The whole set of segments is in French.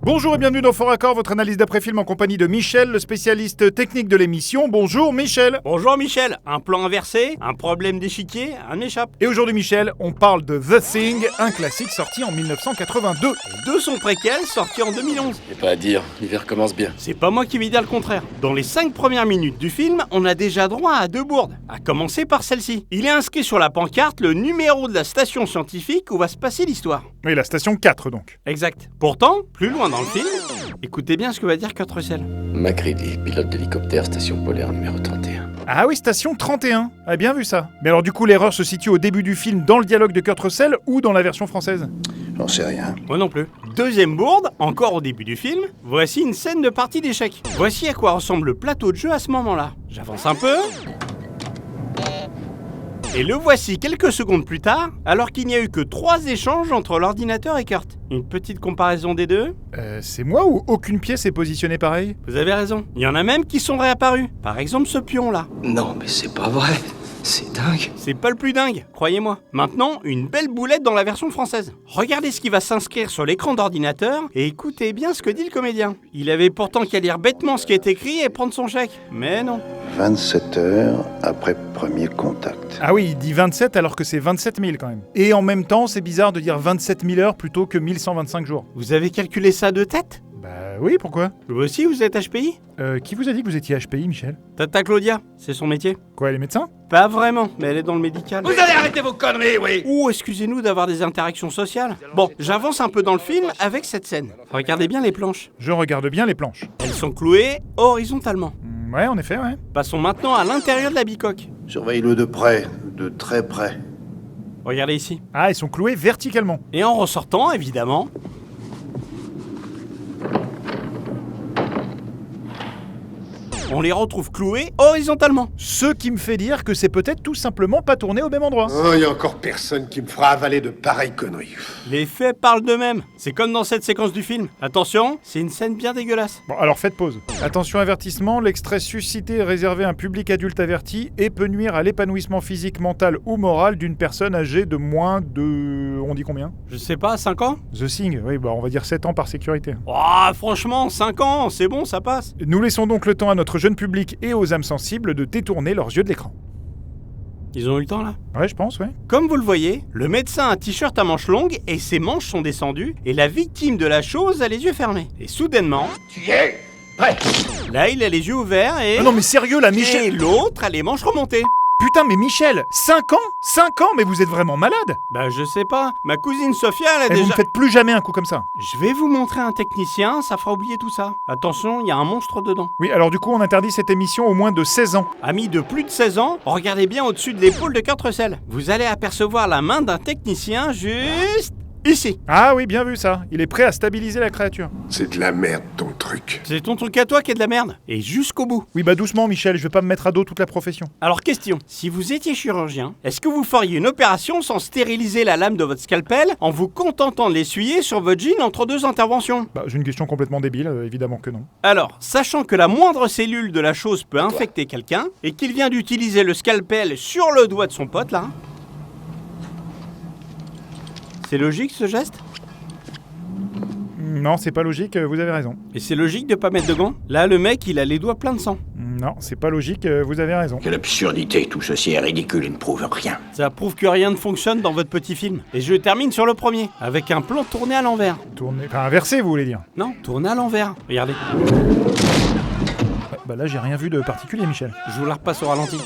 Bonjour et bienvenue dans Fort Accord, votre analyse d'après-film en compagnie de Michel, le spécialiste technique de l'émission. Bonjour Michel. Bonjour Michel, un plan inversé, un problème d'échiquier, un échappe. Et aujourd'hui Michel, on parle de The Thing, un classique sorti en 1982. Et deux sont préquels sortis en 2011. Et pas à dire, l'hiver commence bien. C'est pas moi qui vais dire le contraire. Dans les 5 premières minutes du film, on a déjà droit à 2 bourdes. À commencer par celle-ci. Il est inscrit sur la pancarte le numéro de la station scientifique où va se passer l'histoire. Oui, la station 4 donc. Exact. Pourtant, plus loin dans le film, écoutez bien ce que va dire Kurt Russell. Macready, pilote d'hélicoptère, station polaire numéro 31. Ah oui, station 31. Ah, bien vu ça. Mais alors du coup, l'erreur se situe au début du film dans le dialogue de Kurt Russell ou dans la version française? J'en sais rien. Moi non plus. Deuxième bourde, encore au début du film, voici une scène de partie d'échecs. Voici à quoi ressemble le plateau de jeu à ce moment-là. J'avance un peu. Et le voici quelques secondes plus tard, alors qu'il n'y a eu que 3 échanges entre l'ordinateur et Kurt. Une petite comparaison des deux. C'est moi ou aucune pièce est positionnée pareil? Vous avez raison. Il y en a même qui sont réapparus. Par exemple ce pion-là. Non, mais c'est pas vrai. C'est dingue. C'est pas le plus dingue, croyez-moi. Maintenant, une belle boulette dans la version française. Regardez ce qui va s'inscrire sur l'écran d'ordinateur et écoutez bien ce que dit le comédien. Il avait pourtant qu'à lire bêtement ce qui est écrit et prendre son chèque. Mais non. 27 heures après premier contact. Ah oui, il dit 27 alors que c'est 27 000 quand même. Et en même temps, c'est bizarre de dire 27 000 heures plutôt que 1125 jours. Vous avez calculé ça de tête? Bah oui, pourquoi? Vous aussi, vous êtes HPI? Qui vous a dit que vous étiez HPI, Michel? Tata Claudia, c'est son métier. Quoi, elle est médecin? Pas vraiment, mais elle est dans le médical. Vous allez arrêter vos conneries, oui! Ouh, excusez-nous d'avoir des interactions sociales. Bon, j'avance un peu dans le film avec cette scène. Regardez bien les planches. Je regarde bien les planches. Elles sont clouées horizontalement. Ouais, en effet, ouais. Passons maintenant à l'intérieur de la bicoque. Surveille-le de près, de très près. Regardez ici. Ah, elles sont clouées verticalement. Et en ressortant, évidemment... on les retrouve cloués horizontalement. Ce qui me fait dire que c'est peut-être tout simplement pas tourné au même endroit. Oh, y a encore personne qui me fera avaler de pareilles conneries. Les faits parlent d'eux-mêmes. C'est comme dans cette séquence du film. Attention, c'est une scène bien dégueulasse. Bon, alors faites pause. Attention avertissement, l'extrait suscité est réservé à un public adulte averti et peut nuire à l'épanouissement physique, mental ou moral d'une personne âgée de moins de... on dit combien? Je sais pas, 5 ans? The Thing, oui, bah on va dire 7 ans par sécurité. Oh, franchement, 5 ans, c'est bon, ça passe. Nous laissons donc le temps à notre jeune public et aux âmes sensibles de détourner leurs yeux de l'écran. Ils ont eu le temps là? Ouais, je pense, ouais. Comme vous le voyez, le médecin a un t-shirt à manches longues et ses manches sont descendues et la victime de la chose a les yeux fermés. Et soudainement... Tu y es? Prêt? Là, il a les yeux ouverts et... Ah non mais sérieux là, Et Michel! l'autre a les manches remontées. Putain mais Michel, 5 ans? 5 ans? Mais vous êtes vraiment malade! Bah je sais pas, ma cousine Sophia elle a Et vous déjà... me faites plus jamais un coup comme ça. Je vais vous montrer un technicien, ça fera oublier tout ça. Attention, il y a un monstre dedans. Oui, alors du coup on interdit cette émission aux moins de 16 ans. Amis de plus de 16 ans, regardez bien au-dessus de l'épaule de Kurt Russell. Vous allez apercevoir la main d'un technicien juste... ici. Ah oui, bien vu ça. Il est prêt à stabiliser la créature. C'est de la merde, ton truc. C'est ton truc à toi qui est de la merde. Et jusqu'au bout. Oui, bah doucement Michel, je vais pas me mettre à dos toute la profession. Alors question, si vous étiez chirurgien, est-ce que vous feriez une opération sans stériliser la lame de votre scalpel en vous contentant de l'essuyer sur votre jean entre 2 interventions? Bah j'ai une question complètement débile, évidemment que non. Alors, sachant que la moindre cellule de la chose peut infecter quelqu'un, et qu'il vient d'utiliser le scalpel sur le doigt de son pote là... c'est logique ce geste? Non, c'est pas logique, vous avez raison. Et c'est logique de pas mettre de gants? Là, le mec, il a les doigts pleins de sang. Non, c'est pas logique, vous avez raison. Quelle absurdité, tout ceci est ridicule et ne prouve rien. Ça prouve que rien ne fonctionne dans votre petit film. Et je termine sur le premier, avec un plan tourné à l'envers. Tourner... Enfin, inversé, vous voulez dire? Non, tourné à l'envers. Regardez. Bah là, j'ai rien vu de particulier, Michel. Je vous la repasse au ralenti.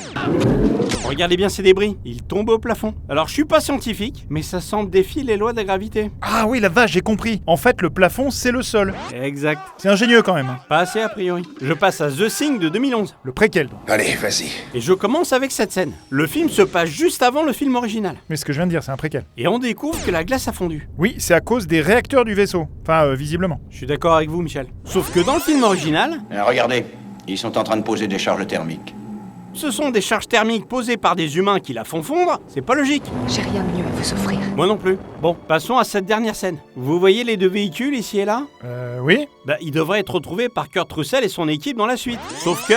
Regardez bien ces débris, ils tombent au plafond. Alors je suis pas scientifique, mais ça semble défier les lois de la gravité. Ah oui, la vache, j'ai compris. En fait, le plafond, c'est le sol. Exact. C'est ingénieux quand même. Pas assez a priori. Je passe à The Thing de 2011. Le préquel, donc. Allez, vas-y. Et je commence avec cette scène. Le film se passe juste avant le film original. Mais ce que je viens de dire, c'est un préquel. Et on découvre que la glace a fondu. Oui, c'est à cause des réacteurs du vaisseau. Enfin, visiblement. Je suis d'accord avec vous, Michel. Sauf que dans le film original, Regardez, ils sont en train de poser des charges thermiques. ce sont des charges thermiques posées par des humains qui la font fondre. C'est pas logique. J'ai rien de mieux à vous offrir. Moi non plus. Bon, passons à cette dernière scène. Vous voyez les 2 véhicules ici et là? Oui. Bah, ils devraient être retrouvés par Kurt Russell et son équipe dans la suite. Sauf que...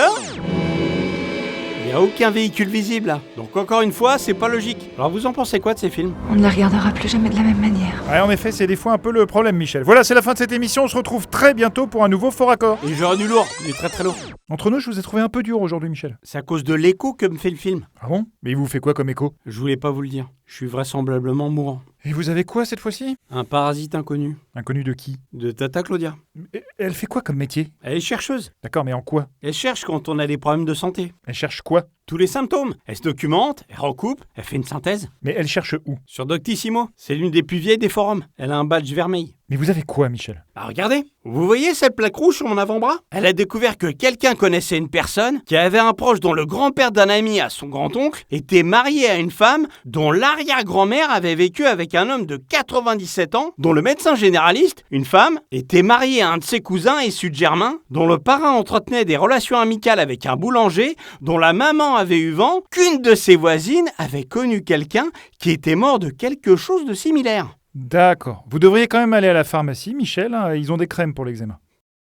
il y a aucun véhicule visible là. Donc encore une fois, c'est pas logique. Alors vous en pensez quoi de ces films? On ne les regardera plus jamais de la même manière. Ouais, en effet, c'est des fois un peu le problème, Michel. Voilà, c'est la fin de cette émission. On se retrouve très bientôt pour un nouveau Fort Accord. Et j'aurais du lourd, il est très très lourd. Entre nous, je vous ai trouvé un peu dur aujourd'hui, Michel. C'est à cause de l'écho que me fait le film. Ah bon? Mais il vous fait quoi comme écho? Je voulais pas vous le dire. Je suis vraisemblablement mourant. Et vous avez quoi cette fois-ci? Un parasite inconnu. Inconnu de qui? De Tata Claudia. Et elle fait quoi comme métier? Elle est chercheuse. D'accord, mais en quoi? Elle cherche quand on a des problèmes de santé. Elle cherche quoi? Tous les symptômes. Elle se documente, elle recoupe, elle fait une synthèse. Mais elle cherche où? Sur Doctissimo, c'est l'une des plus vieilles des forums. Elle a un badge vermeil. Mais vous avez quoi, Michel? Bah regardez, vous voyez cette plaque rouge sur mon avant-bras? Elle a découvert que quelqu'un connaissait une personne qui avait un proche dont le grand-père d'un ami à son grand-oncle était marié à une femme dont l'arrière-grand-mère avait vécu avec un homme de 97 ans, dont le médecin généraliste, une femme, était mariée à un de ses cousins issus de Germain, dont le parrain entretenait des relations amicales avec un boulanger, dont la maman avait eu vent qu'une de ses voisines avait connu quelqu'un qui était mort de quelque chose de similaire. D'accord. Vous devriez quand même aller à la pharmacie, Michel. Hein, ils ont des crèmes pour l'eczéma.